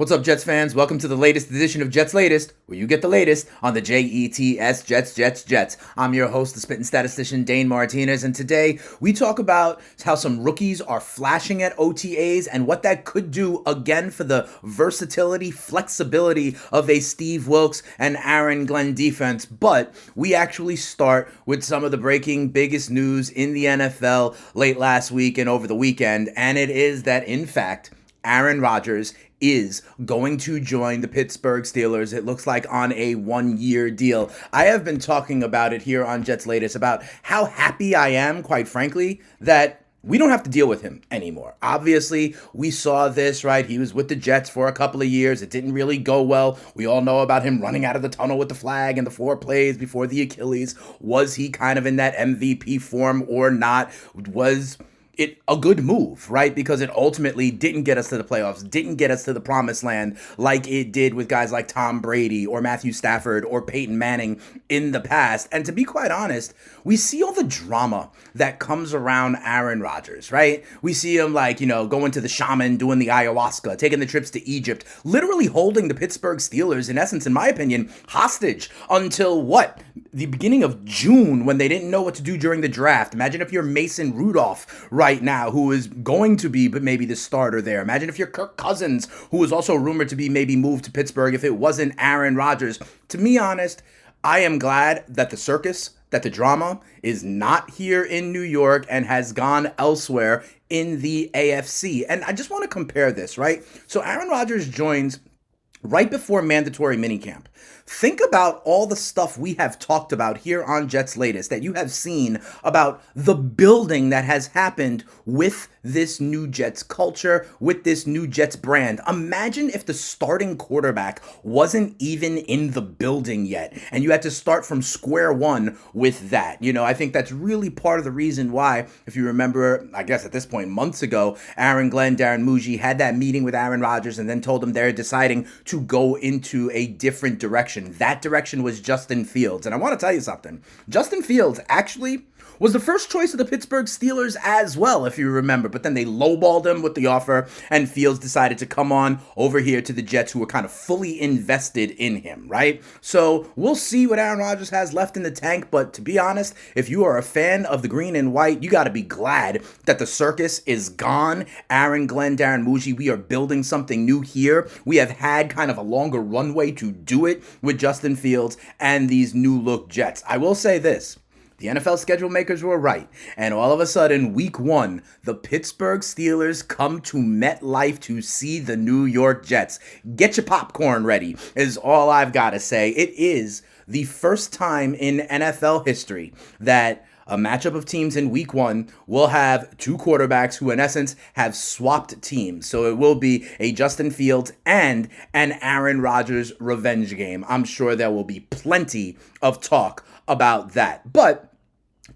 What's up, Jets fans? Welcome to the latest edition of Jets Latest, where you get the latest on the Jets, Jets. I'm your host, the spitting statistician, Dane Martinez, and today we talk about how some rookies are flashing at OTAs and what that could do again for the versatility, flexibility of a Steve Wilks and Aaron Glenn defense. But we actually start with some of the breaking biggest news in the NFL late last week and over the weekend, and it is that, in fact, Aaron Rodgers is going to join the Pittsburgh Steelers. It looks like on a one-year deal. I have been talking about it here on Jets Latest about how happy I am, quite frankly, that we don't have to deal with him anymore. Obviously, we saw this, right? He was with the Jets for a couple of years. It didn't really go well. We all know about him running out of the tunnel with the flag and the 4 plays before the Achilles. Was he kind of in that MVP form or not? Was it a good move, right? Because it ultimately didn't get us to the playoffs, didn't get us to the promised land like it did with guys like Tom Brady or Matthew Stafford or Peyton Manning in the past. And to be quite honest, we see all the drama that comes around Aaron Rodgers, right? We see him going to the shaman, doing the ayahuasca, taking the trips to Egypt, literally holding the Pittsburgh Steelers, in essence, in my opinion, hostage until what? The beginning of June, when they didn't know what to do during the draft. Imagine if you're Mason Rudolph right now, who is going to be but maybe the starter there. Imagine if you're Kirk Cousins, who is also rumored to be maybe moved to Pittsburgh if it wasn't Aaron Rodgers. To be honest, I am glad that the circus, that the drama is not here in New York and has gone elsewhere in the AFC. And I just want to compare this, right? So Aaron Rodgers joins right before mandatory minicamp. Think about all the stuff we have talked about here on Jets Latest that you have seen about the building that has happened with this new Jets culture, with this new Jets brand. Imagine if the starting quarterback wasn't even in the building yet and you had to start from square one with that. I think that's really part of the reason why, if you remember, I guess at this point, months ago, Aaron Glenn, Darren Muji had that meeting with Aaron Rodgers and then told him they're deciding to go into a different direction. That direction was Justin Fields. And I want to tell you something. Justin Fields actually was the first choice of the Pittsburgh Steelers as well, if you remember. But then they lowballed him with the offer, and Fields decided to come on over here to the Jets, who were kind of fully invested in him, right? So we'll see what Aaron Rodgers has left in the tank. But to be honest, if you are a fan of the green and white, you got to be glad that the circus is gone. Aaron Glenn, Darren Muji, we are building something new here. We have had kind of a longer runway to do it with Justin Fields and these new look Jets. I will say this. The NFL schedule makers were right, and all of a sudden, week 1, the Pittsburgh Steelers come to MetLife to see the New York Jets. Get your popcorn ready, is all I've got to say. It is the first time in NFL history that a matchup of teams in week 1 will have 2 quarterbacks who, in essence, have swapped teams. So it will be a Justin Fields and an Aaron Rodgers revenge game. I'm sure there will be plenty of talk about that. But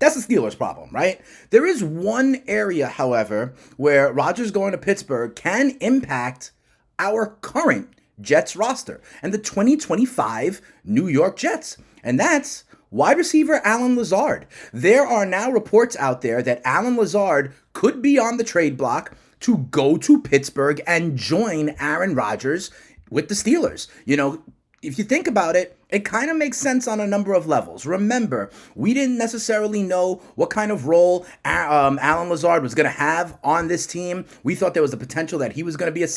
that's the Steelers' problem, right? There is one area, however, where Rodgers going to Pittsburgh can impact our current Jets roster and the 2025 New York Jets. And that's wide receiver Allen Lazard. There are now reports out there that Allen Lazard could be on the trade block to go to Pittsburgh and join Aaron Rodgers with the Steelers. If you think about it, it kind of makes sense on a number of levels. Remember, we didn't necessarily know what kind of role Allen Lazard was going to have on this team. We thought there was the potential that he was going to be a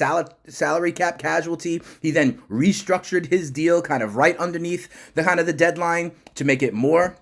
salary cap casualty. He then restructured his deal kind of right underneath the deadline to make it more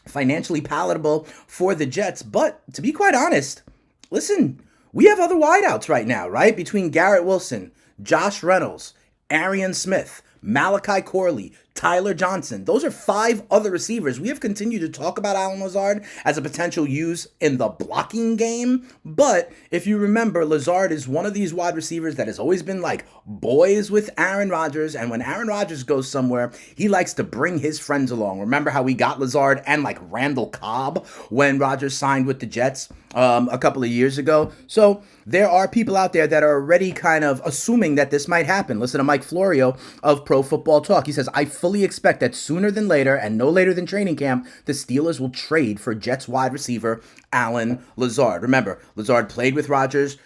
financially palatable for the Jets. But to be quite honest, listen, we have other wideouts right now, right? Between Garrett Wilson, Josh Reynolds, Arian Smith, Malachi Corley, Tyler Johnson. Those are 5 other receivers. We have continued to talk about Allen Lazard as a potential use in the blocking game. But if you remember, Lazard is one of these wide receivers that has always been like boys with Aaron Rodgers. And when Aaron Rodgers goes somewhere, he likes to bring his friends along. Remember how we got Lazard and like Randall Cobb when Rodgers signed with the Jets a couple of years ago. So there are people out there that are already kind of assuming that this might happen. Listen to Mike Florio of Pro Football Talk. He says, I fully expect that sooner than later, and no later than training camp, the Steelers will trade for Jets wide receiver Allen Lazard. Remember, Lazard played with Rodgers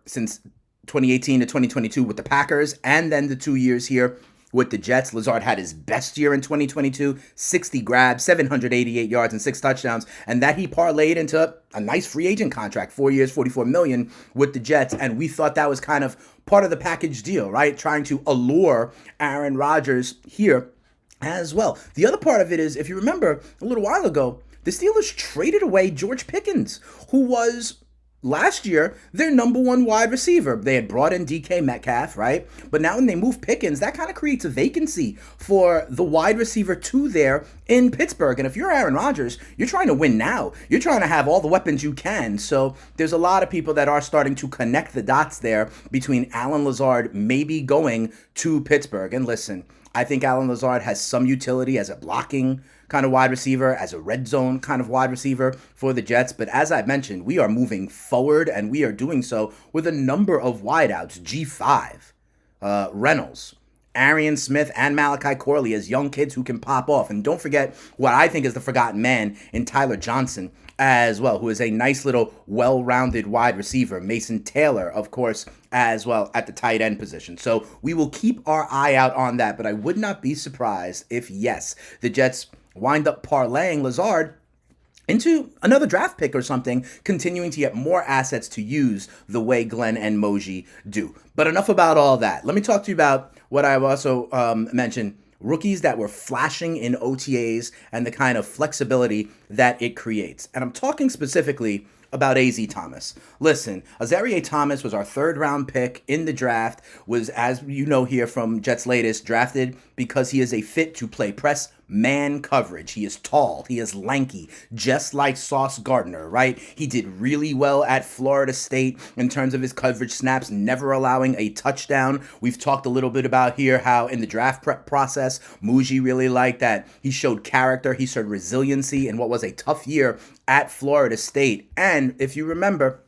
since 2018 to 2022 with the Packers, and then the 2 years here with the Jets. Lazard had his best year in 2022, 60 grabs, 788 yards, and 6 touchdowns, and that he parlayed into a nice free agent contract, 4 years, $44 million with the Jets, and we thought that was kind of part of the package deal, right? Trying to allure Aaron Rodgers here as well. The other part of it is, if you remember a little while ago, the Steelers traded away George Pickens, who was last year their number one wide receiver. They had brought in DK Metcalf, right? But now when they move Pickens, that kind of creates a vacancy for the wide receiver 2 there in Pittsburgh. And if you're Aaron Rodgers, you're trying to win now. You're trying to have all the weapons you can. So there's a lot of people that are starting to connect the dots there between Allen Lazard maybe going to Pittsburgh. And listen, I think Allen Lazard has some utility as a blocking kind of wide receiver, as a red zone kind of wide receiver for the Jets. But as I mentioned, we are moving forward, and we are doing so with a number of wideouts. G5, Reynolds, Arian Smith, and Malachi Corley as young kids who can pop off. And don't forget what I think is the forgotten man in Tyler Johnson as well, who is a nice little well-rounded wide receiver. Mason Taylor, of course, as well at the tight end position. So we will keep our eye out on that, but I would not be surprised if, yes, the Jets wind up parlaying Lazard into another draft pick or something, continuing to get more assets to use the way Glenn and Moji do. But enough about all that. Let me talk to you about what I've also mentioned, rookies that were flashing in OTAs and the kind of flexibility that it creates. And I'm talking specifically about A.Z. Thomas. Listen, Azareye'h Thomas was our 3rd round pick in the draft, was, as you know here from Jets Latest, drafted because he is a fit to play press man coverage. He is tall, he is lanky, just like Sauce Gardner, right? He did really well at Florida State in terms of his coverage snaps, never allowing a touchdown. We've talked a little bit about here how in the draft prep process, Muji really liked that. He showed character, he showed resiliency in what was a tough year at Florida State. And if you remember,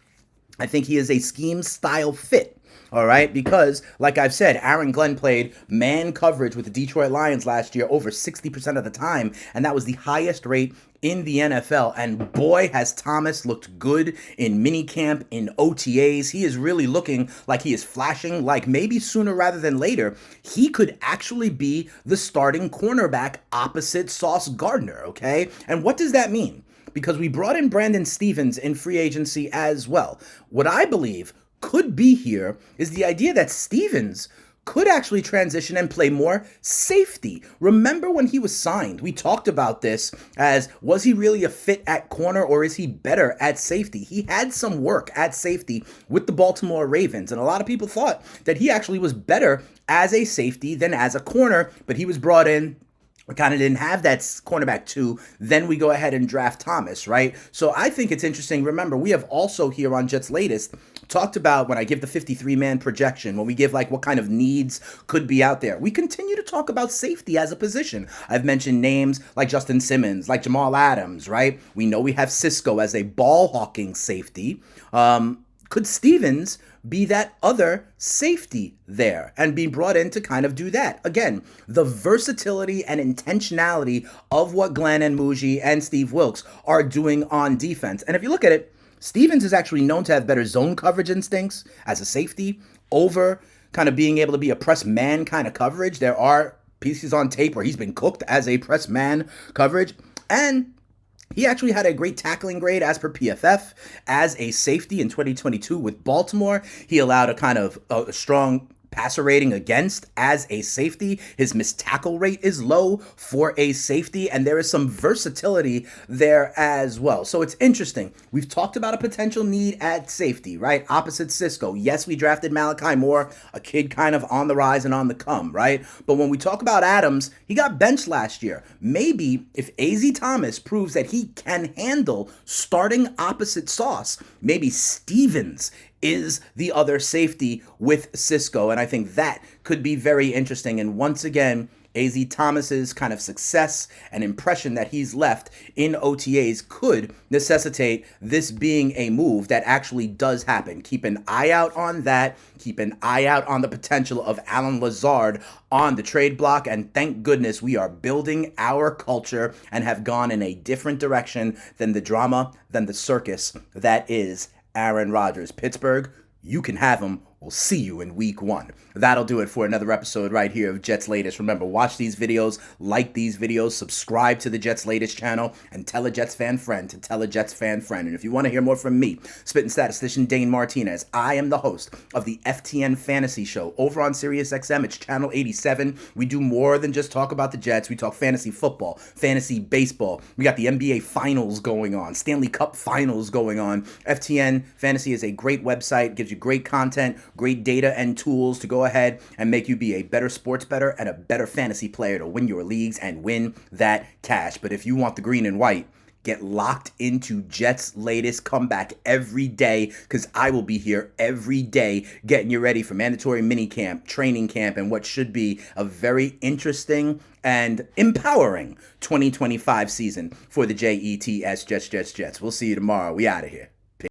I think he is a scheme style fit. All right, because like I've said, Aaron Glenn played man coverage with the Detroit Lions last year over 60% of the time, and that was the highest rate in the NFL. And boy, has Thomas looked good in minicamp, in OTAs. He is really looking like he is flashing, like maybe sooner rather than later, he could actually be the starting cornerback opposite Sauce Gardner, okay? And what does that mean? Because we brought in Brandon Stephens in free agency as well. What I believe could be here is the idea that Stephens could actually transition and play more safety. Remember when he was signed, we talked about this as, was he really a fit at corner or is he better at safety? He had some work at safety with the Baltimore Ravens, and a lot of people thought that he actually was better as a safety than as a corner, but he was brought in. We kind of didn't have that cornerback 2. Then we go ahead and draft Thomas, right? So I think it's interesting. Remember, we have also here on Jets Latest talked about when I give the 53-man projection, when we give like what kind of needs could be out there. We continue to talk about safety as a position. I've mentioned names like Justin Simmons, like Jamal Adams, right? We know we have Cisco as a ball-hawking safety. Could Stephens be that other safety there and be brought in to kind of do that? Again, the versatility and intentionality of what Glenn and Muji and Steve Wilks are doing on defense. And if you look at it, Stephens is actually known to have better zone coverage instincts as a safety over kind of being able to be a press man kind of coverage. There are pieces on tape where he's been cooked as a press man coverage. And he actually had a great tackling grade as per PFF as a safety in 2022 with Baltimore. He allowed a kind of a strong passer rating against as a safety. His missed tackle rate is low for a safety, and there is some versatility there as well. So it's interesting. We've talked about a potential need at safety, right? Opposite Cisco. Yes, we drafted Malachi Moore, a kid kind of on the rise and on the come, right? But when we talk about Adams, he got benched last year. Maybe if A.Z. Thomas proves that he can handle starting opposite Sauce, maybe Stephens is the other safety with Cisco. And I think that could be very interesting. And once again, A.Z. Thomas's kind of success and impression that he's left in OTAs could necessitate this being a move that actually does happen. Keep an eye out on that. Keep an eye out on the potential of Allen Lazard on the trade block. And thank goodness we are building our culture and have gone in a different direction than the drama, than the circus that is Aaron Rodgers. Pittsburgh, you can have him We'll see you in week 1. That'll do it for another episode right here of Jets Latest. Remember, watch these videos, like these videos, subscribe to the Jets Latest channel, and tell a Jets fan friend to tell a Jets fan friend. And if you want to hear more from me, Spitting Statistician Dane Martinez, I am the host of the FTN Fantasy Show over on SiriusXM. It's channel 87. We do more than just talk about the Jets. We talk fantasy football, fantasy baseball. We got the NBA Finals going on, Stanley Cup Finals going on. FTN Fantasy is a great website, gives you great content, great data and tools to go ahead and make you be a better sports bettor and a better fantasy player to win your leagues and win that cash. But if you want the green and white, get locked into Jets Latest comeback every day, because I will be here every day getting you ready for mandatory minicamp, training camp, and what should be a very interesting and empowering 2025 season for the Jets. Jets. We'll see you tomorrow. We out of here.